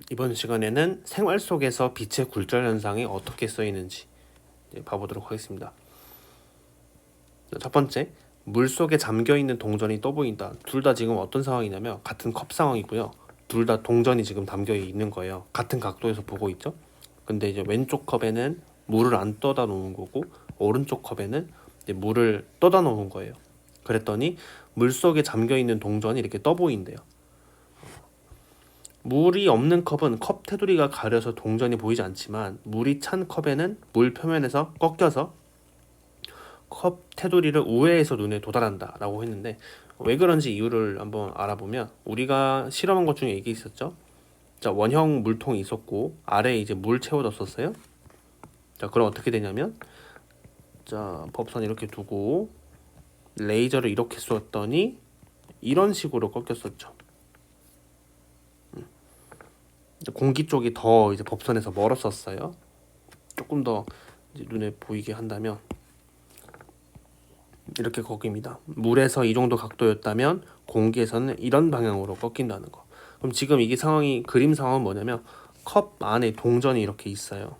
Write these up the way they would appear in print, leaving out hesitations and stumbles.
이번 시간에는 생활 속에서 빛의 굴절 현상이 어떻게 쓰이는지 봐보도록 하겠습니다. 첫 번째, 물 속에 잠겨 있는 동전이 떠 보인다. 둘 다 지금 어떤 상황이냐면 같은 컵 상황이고요. 둘 다 동전이 지금 담겨 있는 거예요. 같은 각도에서 보고 있죠. 근데 이제 왼쪽 컵에는 물을 안 떠다 놓은 거고 오른쪽 컵에는 이제 물을 떠다 놓은 거예요. 그랬더니 물 속에 잠겨 있는 동전이 이렇게 떠 보인대요. 물이 없는 컵은 컵 테두리가 가려서 동전이 보이지 않지만 물이 찬 컵에는 물 표면에서 꺾여서 컵 테두리를 우회해서 눈에 도달한다 라고 했는데, 왜 그런지 이유를 한번 알아보면 우리가 실험한 것 중에 이게 있었죠. 자, 원형 물통이 있었고 아래에 이제 물 채워뒀었어요. 자, 그럼 어떻게 되냐면, 자, 법선 이렇게 두고 레이저를 이렇게 쏘았더니 이런 식으로 꺾였었죠. 공기 쪽이 더 이제 법선에서 멀었었어요. 조금 더 이제 눈에 보이게 한다면 이렇게 꺾입니다. 물에서 이 정도 각도였다면 공기에서는 이런 방향으로 꺾인다는 거. 그럼 지금 이게 상황이, 그림 상황은 뭐냐면 컵 안에 동전이 이렇게 있어요.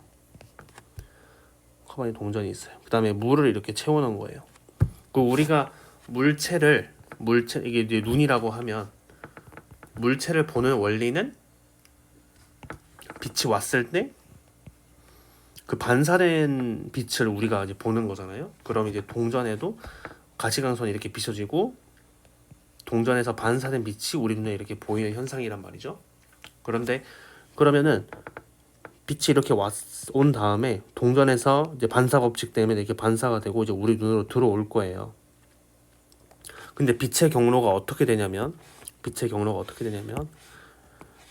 컵 안에 동전이 있어요. 그 다음에 물을 이렇게 채워놓은 거예요. 그 우리가 물체 이게 이제 눈이라고 하면 물체를 보는 원리는 빛이 왔을 때 그 반사된 빛을 우리가 이제 보는 거잖아요. 그럼 이제 동전에도 가시광선이 이렇게 비춰지고 동전에서 반사된 빛이 우리 눈에 이렇게 보이는 현상이란 말이죠. 그런데 그러면은 빛이 이렇게 온 다음에 동전에서 이제 반사 법칙 때문에 이렇게 반사가 되고 이제 우리 눈으로 들어올 거예요. 근데 빛의 경로가 어떻게 되냐면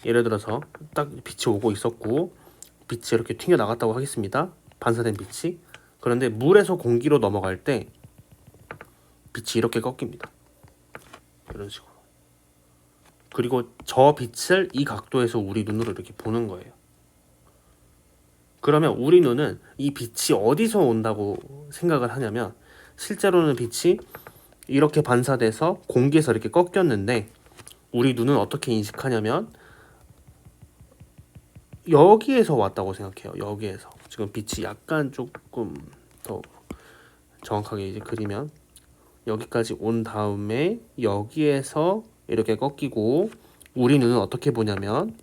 예를 들어서 딱 빛이 오고 있었고 빛이 이렇게 튕겨 나갔다고 하겠습니다. 반사된 빛이. 그런데 물에서 공기로 넘어갈 때 빛이 이렇게 꺾입니다. 이런 식으로. 그리고 저 빛을 이 각도에서 우리 눈으로 이렇게 보는 거예요. 그러면 우리 눈은 이 빛이 어디서 온다고 생각을 하냐면, 실제로는 빛이 이렇게 반사돼서 공기에서 이렇게 꺾였는데 우리 눈은 어떻게 인식하냐면 여기에서 왔다고 생각해요. 여기에서. 지금 빛이 약간 조금 더 정확하게 이제 그리면 여기까지 온 다음에 여기에서 이렇게 꺾이고, 우리 눈은 어떻게 보냐면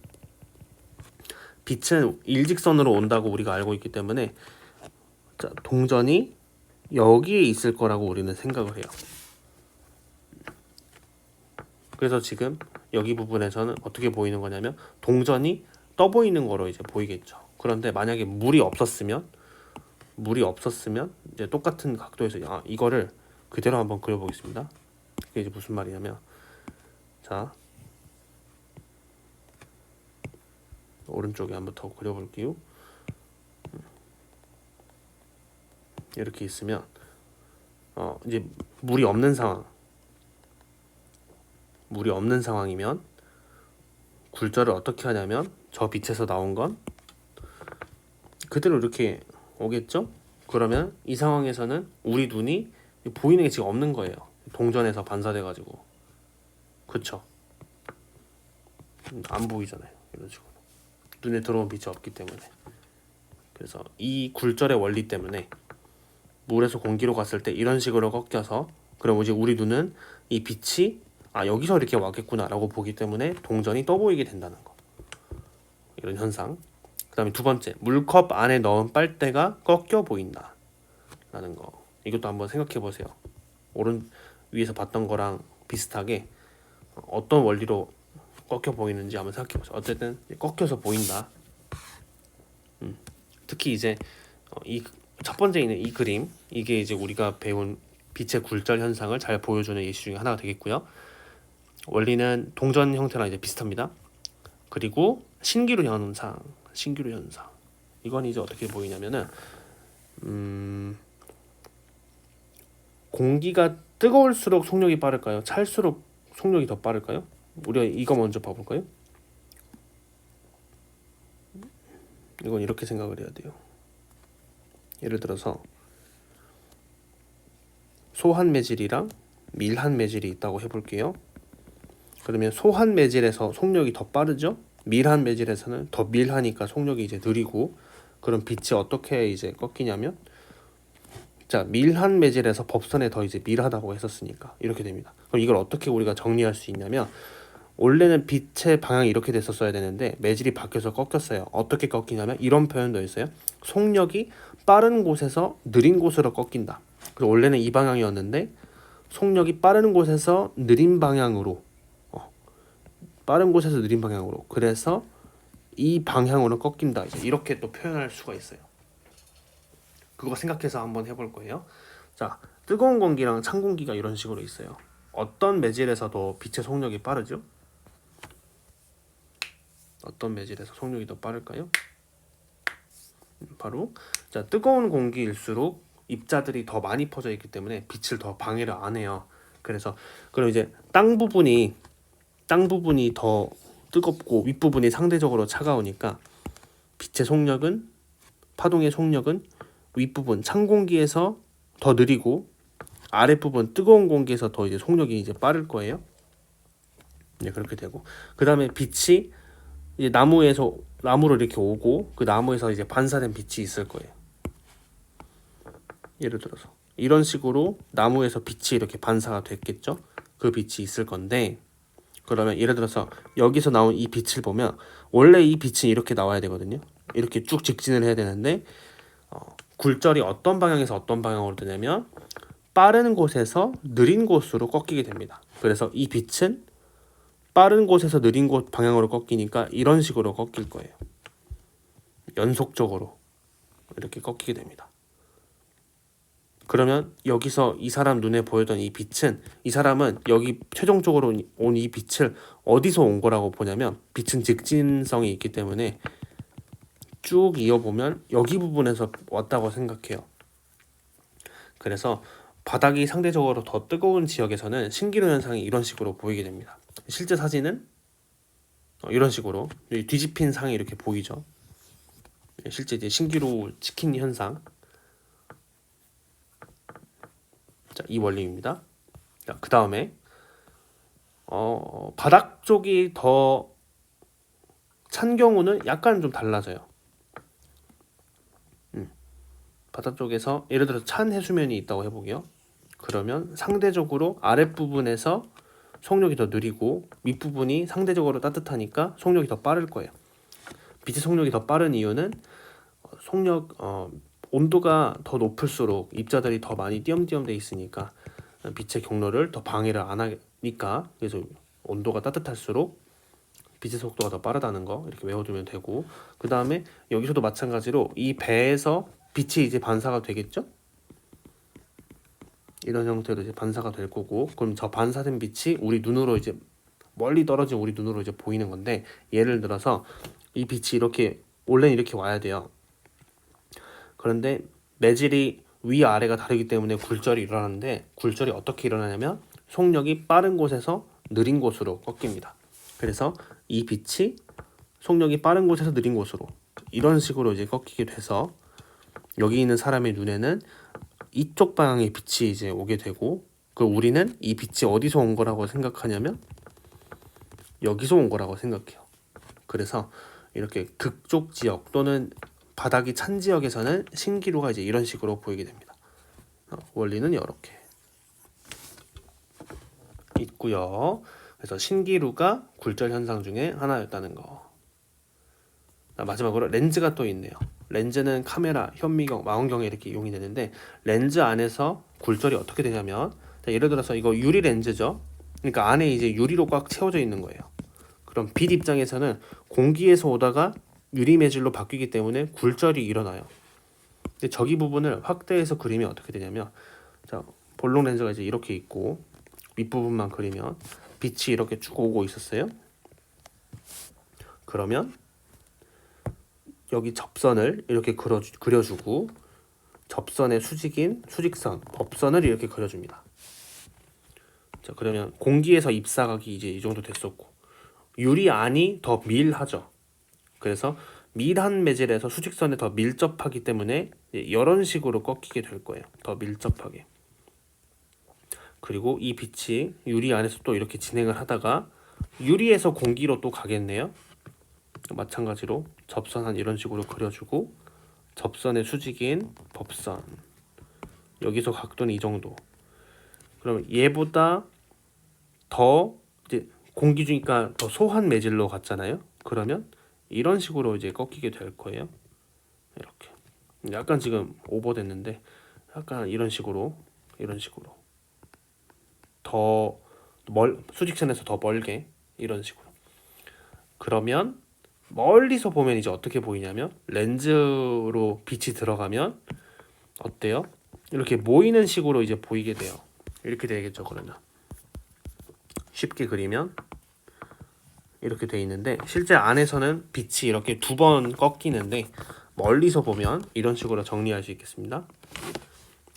빛은 일직선으로 온다고 우리가 알고 있기 때문에, 자, 동전이 여기에 있을 거라고 우리는 생각을 해요. 그래서 지금 여기 부분에서는 어떻게 보이는 거냐면 동전이 떠 보이는 거로 이제 보이겠죠. 그런데 만약에 물이 없었으면 이제 똑같은 각도에서, 이거를 그대로 한번 그려보겠습니다. 이게 이제 무슨 말이냐면, 자, 오른쪽에 한번 더 그려볼게요. 이렇게 있으면 이제 물이 없는 상황이면 굴절을 어떻게 하냐면 저 빛에서 나온 건 그대로 이렇게 오겠죠? 그러면 이 상황에서는 우리 눈이 보이는 게 지금 없는 거예요. 동전에서 반사돼가지고. 그쵸? 안 보이잖아요. 이런 식으로. 눈에 들어온 빛이 없기 때문에. 그래서 이 굴절의 원리 때문에 물에서 공기로 갔을 때 이런 식으로 꺾여서, 그럼 이제 우리 눈은 이 빛이 여기서 이렇게 왔겠구나 라고 보기 때문에 동전이 떠 보이게 된다는 거. 이런 현상. 그 다음에 두 번째, 물컵 안에 넣은 빨대가 꺾여 보인다 라는 거. 이것도 한번 생각해 보세요. 오른 위에서 봤던 거랑 비슷하게 어떤 원리로 꺾여 보이는지 한번 생각해 보세요. 어쨌든 꺾여서 보인다. 특히 이제 이 첫 번째 있는 이 그림, 이게 이제 우리가 배운 빛의 굴절 현상을 잘 보여주는 예시 중에 하나가 되겠고요. 원리는 동전 형태랑 이제 비슷합니다. 그리고 신기루 현상. 이건 이제 어떻게 보이냐면은 공기가 뜨거울수록 속력이 빠를까요? 찰수록 속력이 더 빠를까요? 우리가 이거 먼저 봐볼까요? 이건 이렇게 생각을 해야 돼요. 예를 들어서 소한 매질이랑 밀한 매질이 있다고 해볼게요. 그러면 소한 매질에서 속력이 더 빠르죠. 밀한 매질에서는 더 밀하니까 속력이 이제 느리고, 그럼 빛이 어떻게 이제 꺾이냐면, 자, 밀한 매질에서 법선에 더 이제 밀하다고 했었으니까 이렇게 됩니다. 그럼 이걸 어떻게 우리가 정리할 수 있냐면, 원래는 빛의 방향이 이렇게 됐었어야 되는데 매질이 바뀌어서 꺾였어요. 어떻게 꺾이냐면 이런 표현도 있어요. 속력이 빠른 곳에서 느린 곳으로 꺾인다. 그리고 원래는 이 방향이었는데 속력이 빠른 곳에서 느린 방향으로, 빠른 곳에서 느린 방향으로, 그래서 이 방향으로 꺾인다. 이제 이렇게 또 표현할 수가 있어요. 그거 생각해서 한번 해볼 거예요. 자, 뜨거운 공기랑 찬 공기가 이런 식으로 있어요. 어떤 매질에서 더 빛의 속력이 빠르죠? 어떤 매질에서 속력이 더 빠를까요? 바로 자, 뜨거운 공기일수록 입자들이 더 많이 퍼져 있기 때문에 빛을 더 방해를 안 해요. 그래서 그럼 이제 땅 부분이 더 뜨겁고 윗부분이 상대적으로 차가우니까 빛의 속력은, 파동의 속력은 윗부분 찬 공기에서 더 느리고 아랫부분 뜨거운 공기에서 더 이제 속력이 이제 빠를 거예요. 네, 그렇게 되고, 그 다음에 빛이 이제 나무로 이렇게 오고 그 나무에서 이제 반사된 빛이 있을 거예요. 예를 들어서 이런 식으로 나무에서 빛이 이렇게 반사가 됐겠죠. 그 빛이 있을 건데, 그러면 예를 들어서 여기서 나온 이 빛을 보면 원래 이 빛은 이렇게 나와야 되거든요. 이렇게 쭉 직진을 해야 되는데 굴절이 어떤 방향에서 어떤 방향으로 되냐면 빠른 곳에서 느린 곳으로 꺾이게 됩니다. 그래서 이 빛은 빠른 곳에서 느린 곳 방향으로 꺾이니까 이런 식으로 꺾일 거예요. 연속적으로 이렇게 꺾이게 됩니다. 그러면 여기서 이 사람 눈에 보였던 이 빛은, 이 사람은 여기 최종적으로 온 이 빛을 어디서 온 거라고 보냐면, 빛은 직진성이 있기 때문에 쭉 이어보면 여기 부분에서 왔다고 생각해요. 그래서 바닥이 상대적으로 더 뜨거운 지역에서는 신기루 현상이 이런 식으로 보이게 됩니다. 실제 사진은 이런 식으로 뒤집힌 상이 이렇게 보이죠. 실제 이제 신기루 치킨 현상. 자, 이 원리입니다. 자, 그 다음에 바닥 쪽이 더 찬 경우는 약간 좀 달라져요. 바닥 쪽에서 예를 들어 찬 해수면이 있다고 해보게요. 그러면 상대적으로 아랫부분에서 속력이 더 느리고 윗부분이 상대적으로 따뜻하니까 속력이 더 빠를 거예요. 빛의 속력이 더 빠른 이유는 온도가 더 높을수록 입자들이 더 많이 띄엄띄엄 돼 있으니까 빛의 경로를 더 방해를 안 하니까, 그래서 온도가 따뜻할수록 빛의 속도가 더 빠르다는 거 이렇게 외워두면 되고, 그 다음에 여기서도 마찬가지로 이 배에서 빛이 이제 반사가 되겠죠? 이런 형태로 이제 반사가 될 거고, 그럼 저 반사된 빛이 우리 눈으로 이제 멀리 떨어진 우리 눈으로 이제 보이는 건데, 예를 들어서 이 빛이 이렇게 원래는 이렇게 와야 돼요. 그런데 매질이 위아래가 다르기 때문에 굴절이 일어나는데, 굴절이 어떻게 일어나냐면 속력이 빠른 곳에서 느린 곳으로 꺾입니다. 그래서 이 빛이 속력이 빠른 곳에서 느린 곳으로 이런 식으로 이제 꺾이게 돼서 여기 있는 사람의 눈에는 이쪽 방향의 빛이 이제 오게 되고, 그 우리는 이 빛이 어디서 온 거라고 생각하냐면 여기서 온 거라고 생각해요. 그래서 이렇게 극쪽 지역 또는 바닥이 찬 지역에서는 신기루가 이제 이런 식으로 보이게 됩니다. 원리는 이렇게 있고요. 그래서 신기루가 굴절 현상 중에 하나였다는 거. 마지막으로 렌즈가 또 있네요. 렌즈는 카메라, 현미경, 망원경에 이렇게 이용이 되는데, 렌즈 안에서 굴절이 어떻게 되냐면, 예를 들어서 이거 유리 렌즈죠. 그러니까 안에 이제 유리로 꽉 채워져 있는 거예요. 그럼 빛 입장에서는 공기에서 오다가 유리 매질로 바뀌기 때문에 굴절이 일어나요. 근데 저기 부분을 확대해서 그리면 어떻게 되냐면, 자, 볼록 렌즈가 이제 이렇게 있고 윗부분만 그리면 빛이 이렇게 쭉 오고 있었어요. 그러면 여기 접선을 이렇게 그려주고, 접선의 수직인 수직선, 법선을 이렇게 그려줍니다. 자, 그러면 공기에서 입사각이 이제 이 정도 됐었고, 유리 안이 더 밀하죠. 그래서 밀한 매질에서 수직선에 더 밀접하기 때문에 이런 식으로 꺾이게 될 거예요. 더 밀접하게. 그리고 이 빛이 유리 안에서 또 이렇게 진행을 하다가 유리에서 공기로 또 가겠네요. 마찬가지로 접선 이런 식으로 그려주고 접선의 수직인 법선 여기서 각도는 이 정도. 그러면 얘보다 더 이제 공기 주니까 더 소한 매질로 갔잖아요. 그러면 이런 식으로 이제 꺾이게 될 거예요. 이렇게 약간 지금 오버됐는데 약간 이런 식으로 더 수직선에서 더 멀게 이런 식으로. 그러면 멀리서 보면 이제 어떻게 보이냐면 렌즈로 빛이 들어가면 어때요? 이렇게 모이는 식으로 이제 보이게 돼요. 이렇게 되겠죠. 그러면 쉽게 그리면 이렇게 돼 있는데 실제 안에서는 빛이 이렇게 두 번 꺾이는데 멀리서 보면 이런 식으로 정리할 수 있겠습니다.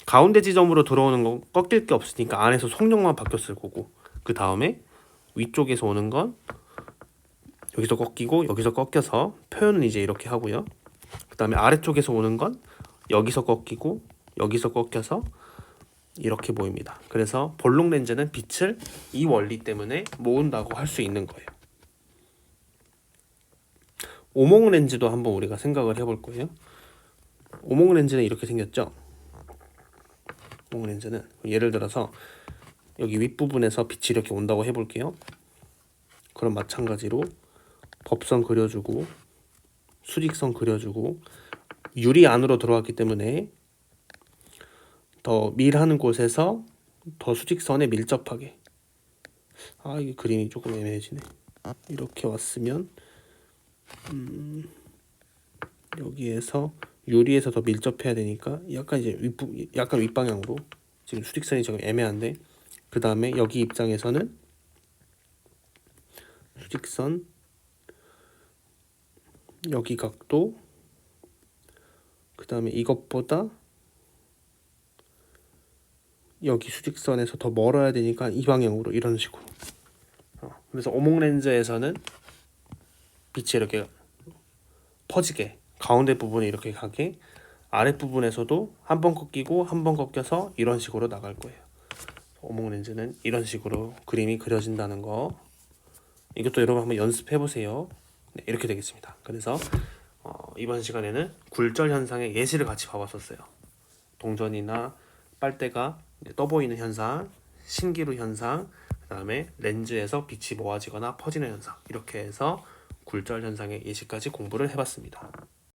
가운데 지점으로 들어오는 건 꺾일 게 없으니까 안에서 속력만 바뀌었을 거고 그 다음에 위쪽에서 오는 건 여기서 꺾이고 여기서 꺾여서 표현은 이제 이렇게 하고요. 그 다음에 아래쪽에서 오는 건 여기서 꺾이고 여기서 꺾여서 이렇게 보입니다. 그래서 볼록 렌즈는 빛을 이 원리 때문에 모은다고 할 수 있는 거예요. 오목 렌즈도 한번 우리가 생각을 해볼 거예요. 오목 렌즈는 이렇게 생겼죠. 오목 렌즈는 예를 들어서 여기 윗부분에서 빛이 이렇게 온다고 해볼게요. 그럼 마찬가지로 법선 그려주고 수직선 그려주고 유리 안으로 들어왔기 때문에 더 밀하는 곳에서 더 수직선에 밀접하게. 이게 그림이 조금 애매해지네. 이렇게 왔으면 여기에서 유리에서 더 밀접해야 되니까 약간 이제 약간 윗방향으로 지금 수직선이 조금 애매한데 그 다음에 여기 입장에서는 수직선 여기 각도 그 다음에 이것보다 여기 수직선에서 더 멀어야 되니까 이 방향으로 이런 식으로. 그래서 오목 렌즈에서는 빛이 이렇게 퍼지게 가운데 부분에 이렇게 가게 아랫부분에서도 한 번 꺾이고 한 번 꺾여서 이런 식으로 나갈 거예요. 오목 렌즈는 이런 식으로 그림이 그려진다는 거 이것도 여러분 한번 연습해 보세요. 네, 이렇게 되겠습니다. 그래서 이번 시간에는 굴절 현상의 예시를 같이 봐봤었어요. 동전이나 빨대가 떠 보이는 현상, 신기루 현상, 그 다음에 렌즈에서 빛이 모아지거나 퍼지는 현상 이렇게 해서 굴절 현상의 예시까지 공부를 해봤습니다.